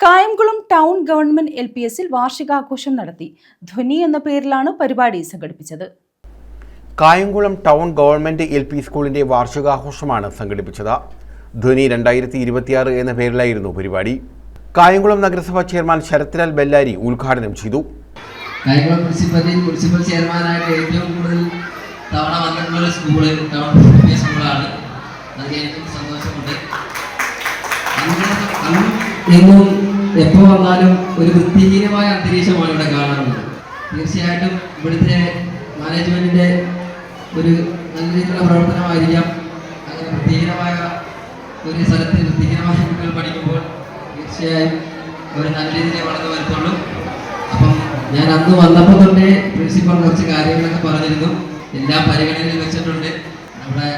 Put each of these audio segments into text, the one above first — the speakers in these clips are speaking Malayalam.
കായംകുളം ടൗൺ ഗവൺമെന്റ് LPSൽ വാർഷികാഘോഷം നടത്തി. ധ്വനി എന്ന പേരിലാണ് പരിപാടി സംഘടിപ്പിച്ചത്. കായംകുളം ടൗൺ ഗവൺമെന്റ് LP സ്കൂളിന്റെ വാർഷികാഘോഷമാണ് സംഘടിപ്പിച്ചത്. ധ്വനി 2026 എന്ന പേരിലായിരുന്നു പരിപാടി. കായംകുളം നഗരസഭാ ചെയർമാൻ ശരത്ലാൽ ബെല്ലാരി ഉദ്ഘാടനം ചെയ്തു. കായംകുളം മുനിസിപ്പൽ ചെയർമാനായിട്ട് ഏറ്റവും കൂടുതൽ തവണ വന്നിട്ടുള്ള സ്കൂള് ടൗൺ സ്കൂളാണ്. അതിന് എനിക്ക് സന്തോഷമുണ്ട്. എന്നും എപ്പോൾ വന്നാലും ഒരു വൃത്തിഹീനമായ അന്തരീക്ഷമാണ് ഇവിടെ കാണാറുള്ളത്. തീർച്ചയായിട്ടും ഇവിടുത്തെ മാനേജ്മെന്റിന്റെ ഒരു നല്ല രീതിയിലുള്ള പ്രവർത്തനമായിരിക്കാം. അങ്ങനെ വൃത്തിഹീനമായ ഒരു സ്ഥലത്ത് വൃത്തിഹീനമായ കുട്ടികൾ പഠിക്കുമ്പോൾ തീർച്ചയായും അവർ നല്ല രീതിയിൽ വളർന്നു വരത്തുള്ളൂ. അപ്പം ഞാൻ അന്ന് വന്നപ്പോൾ തൊട്ടേ പ്രിൻസിപ്പൽ കുറച്ച് കാര്യങ്ങളൊക്കെ പറഞ്ഞിരുന്നു. എല്ലാം പരിഗണനയിൽ വെച്ചിട്ടുണ്ട്. നമ്മുടെ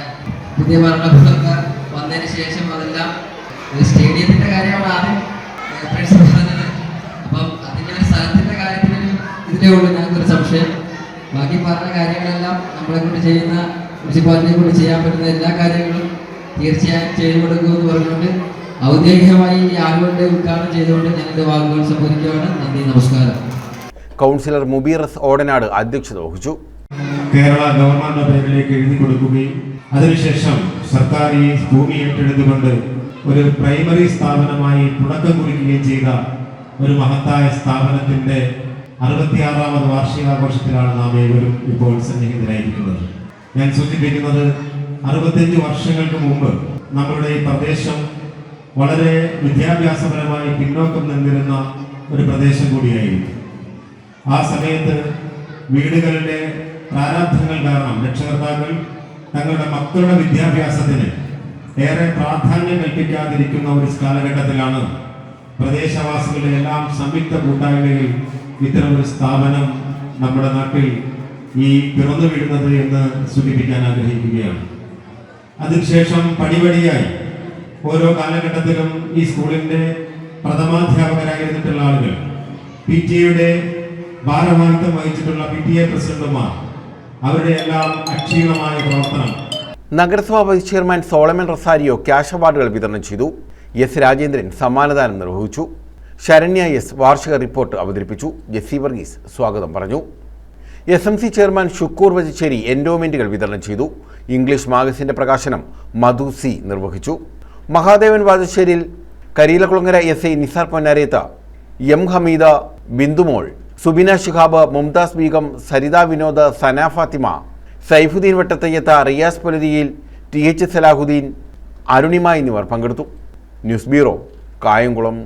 പുതിയ ഭരണകൂടമൊക്കെ വന്നതിന് ശേഷം അതെല്ലാം സ്റ്റേഡിയത്തിന്റെ കാര്യമാണ് ആദ്യം പ്രിൻസിപ്പൽ പറഞ്ഞത്. അപ്പം അതിൻ്റെ ഒരു സ്ഥലത്തിന്റെ കാര്യത്തിലൊരു ഇതിലേ ഉള്ളൂ ഞങ്ങൾക്കൊരു സംശയം. ബാക്കി പറഞ്ഞ കാര്യങ്ങളെല്ലാം നമ്മളെ കൊണ്ട് ചെയ്യുന്ന മുനിസിപ്പാലിറ്റിയെ കൊണ്ട് ചെയ്യാൻ പറ്റുന്ന എല്ലാ കാര്യങ്ങളും തീർച്ചയായും ചെയ്തു കൊടുക്കുമെന്ന് പറഞ്ഞുകൊണ്ട് ഔദ്യോഗികമായി ഈ ആളുകളുടെ ഉദ്ഘാടനം ചെയ്തുകൊണ്ട് ഞാൻ എൻ്റെ വാക്കുകൾ സംബന്ധിക്കുകയാണ്. നന്ദി, നമസ്കാരം. കൗൺസിലർ മുബീർ ഓടനാട് അധ്യക്ഷത വഹിച്ചു. കേരള ഗവൺമെന്റ് പേരിലേക്ക് എഴുതി കൊടുക്കുകയും അതിനുശേഷം സർക്കാർ ഈ ഭൂമി ഏറ്റെടുത്തുകൊണ്ട് ഒരു പ്രൈമറി സ്ഥാപനമായി തുടക്കം കുറിക്കുകയും ചെയ്ത ഒരു മഹത്തായ സ്ഥാപനത്തിന്റെ 66ാമത് വാർഷികാഘോഷത്തിലാണ് നാം ഏവരും ഇപ്പോൾ സന്നിഹിതരായിരിക്കുന്നത്. ഞാൻ സൂചിപ്പിക്കുന്നത് 65 വർഷങ്ങൾക്ക് മുമ്പ് നമ്മളുടെ ഈ പ്രദേശം വളരെ വിദ്യാഭ്യാസപരമായി പിന്നോക്കം നിന്നിരുന്ന ഒരു പ്രദേശം കൂടിയായിരുന്നു. ആ സമയത്ത് വീടുകളുടെ പ്രാരാബ്ധങ്ങൾ കാരണം രക്ഷകർത്താക്കൾ തങ്ങളുടെ മക്കളുടെ വിദ്യാഭ്യാസത്തിന് ഏറെ പ്രാധാന്യം കൽപ്പിക്കാതിരിക്കുന്ന ഒരു കാലഘട്ടത്തിലാണ് പ്രദേശവാസികളുടെ എല്ലാം സംയുക്ത കൂട്ടായ്മയിൽ ഇത്തരമൊരു സ്ഥാപനം നമ്മുടെ നാട്ടിൽ ഈ പിറന്നു വീഴുന്നത് എന്ന് സൂചിപ്പിക്കാൻ ആഗ്രഹിക്കുകയാണ്. അതിനുശേഷം പടിപടിയായി ഓരോ കാലഘട്ടത്തിലും ഈ സ്കൂളിൻ്റെ പ്രഥമാധ്യാപകരായിരുന്നിട്ടുള്ള ആളുകൾ, PTA ഭാരവാഹിത്വം വഹിച്ചിട്ടുള്ള PTA പ്രസിഡന്റുമാർ, അവരുടെ എല്ലാം അക്ഷീണമായ പ്രവർത്തനം. നഗരസഭാ vice chairman Solomon Rosario cash അവാർഡുകൾ വിതരണം ചെയ്തു. S. രാജേന്ദ്രൻ സമ്മാനദാനം നിർവഹിച്ചു. ശരണ്യ S. വാർഷിക റിപ്പോർട്ട് അവതരിപ്പിച്ചു. ജെസ്സി വർഗീസ് സ്വാഗതം പറഞ്ഞു. SMC ചെയർമാൻ ഷുക്കൂർ വജിച്ചേരി എൻഡോമെന്റുകൾ വിതരണം ചെയ്തു. ഇംഗ്ലീഷ് മാഗസിന്റെ പ്രകാശനം മധു C. നിർവഹിച്ചു. Mahadevan വാജശ്ശേരിയിൽ, Kariyilakulangara SI Nisar പൊന്നാരേത്ത, M. ഹമീദ, ബിന്ദുമോൾ, സുബിന ശിഹാബ്, മുംതാസ് ബീഗം, സരിത വിനോദ്, സന ഫാത്തിമ, സൈഫുദ്ദീൻ വട്ടത്തയ്യത്ത, റിയാസ് പൊലരിയിൽ, TH സലാഹുദ്ദീൻ, അരുണിമ എന്നിവർ പങ്കെടുത്തു. News bureau, Kayamkulam.